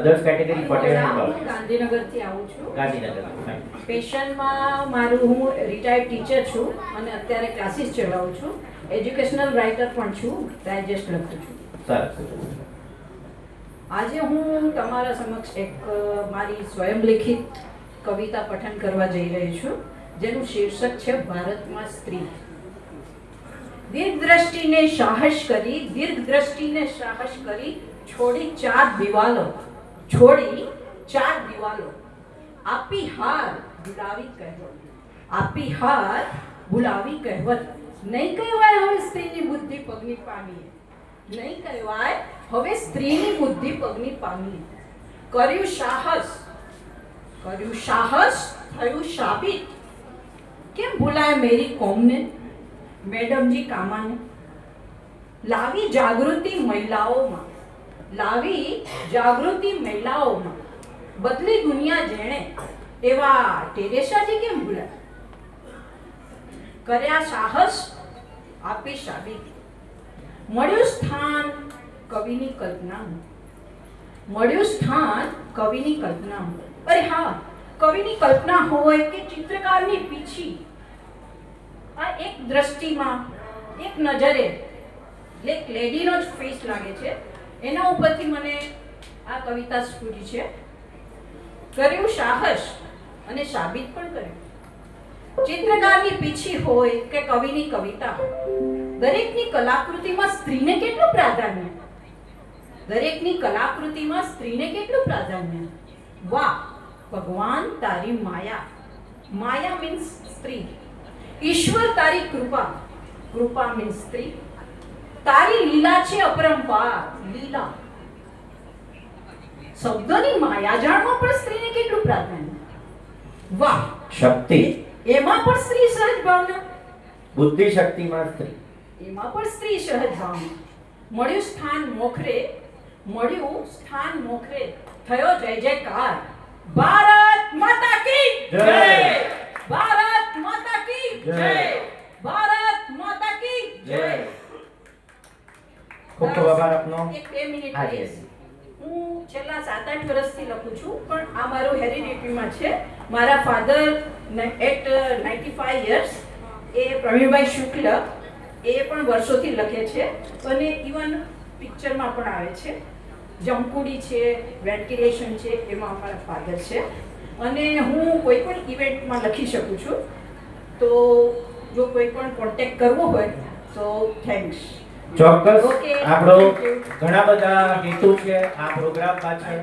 Others category Patel હું ગાંધીનગરથી આવું છું. ગાંધીનગર. પેશનમાં મારું હું રિટાયર્ડ ટીચર છું અને અત્યારે ક્લાસીસ ચલાવું છું. એજ્યુકેશનલ રાઇટર પણ છું, ડાયજેસ્ટ લખું છું. સરસ. આજે હું તમારા સમક્ષ એક મારી સ્વયંલિખિત કવિતા પઠન કરવા જઈ રહી છું, જેનું શીર્ષક છે ભારતમાં સ્ત્રી. દીર્ઘ દ્રષ્ટિને સાહસ કરી છોડી ચાર દિવાલો આપી હાર ભુલાવી કહેવત નહીં કહેવાય હવે સ્ત્રીની બુદ્ધિ પગની પામી. કર્યું સાહસ થયું સાબિત. કેમ ભૂલાય મેરી કોમને, મેડમજી કામાને. લાવી જાગૃતિ મહિલાઓમાં બદલી દુનિયા જેણે, એવા ટેરેસાજી કેમ ભૂલાય. કર્યા સાહસ આપી સાબિત. મળ્યું સ્થાન કવિની કલ્પનામાં. અરે હા, કવિની કલ્પના હોય કે ચિત્રકારની પીછી, આ એક દ્રષ્ટિમાં એક નજરે એક લેડીનો જ ફેસ લાગે છે, એના ઉપરથી મને આ કવિતા સ્ફુરી છે. કર્યું સાહસ અને સાબિત પણ કર્યું. ચિત્રકારની પીછી હોય કે કવિની કવિતા, દરેકની કલાકૃતિમાં સ્ત્રીને કેટલું પ્રાધાન્ય. વાહ ભગવાન તારી માયા મીન્સ સ્ત્રી. ઈશ્વર તારી કૃપા મીન્સ સ્ત્રી. તારી લીલા છે અપરંપાર. લીલા શબ્દની માયા જાણવા પણ સ્ત્રીને કેટલું પ્રાધાન્ય. વાહ શક્તિ. એમાં પણ સ્ત્રી સહજ ભાવના. બુદ્ધિ શક્તિમાં સ્ત્રી. એમાં પણ સ્ત્રી સહજ ભાવના. મળ્યું સ્થાન મોખરે થયો જય જયકાર. ભારત માતા કી જય. ભારત માતા કી જય. ભારત માતા કી જય. ખૂબ ખૂબ આભાર આપનો. એક 2 મિનિટ લઈશ. હું છેલ્લા 7-8 વર્ષથી લખું છું, પણ આ મારું હેરિડિટીમાં છે. મારા ફાધર એટ 95 યર્સ, એ પ્રવીણભાઈ શુક્લ, એ પણ વર્ષોથી લખે છે અને ઇવન પિક્ચરમાં પણ આવે છે. જમકુડી છે, વેન્ટિલેશન છે, એમાં અમારા ફાધર છે. અને હું કોઈ પણ ઇવેન્ટમાં લખી શકું છું, તો જો કોઈ પણ કોન્ટેક્ટ કરવો હોય તો થેન્ક્સ. ચોક્કસ. આપણો ઘણા બધા હેતુ છે આ પ્રોગ્રામ પાછળ.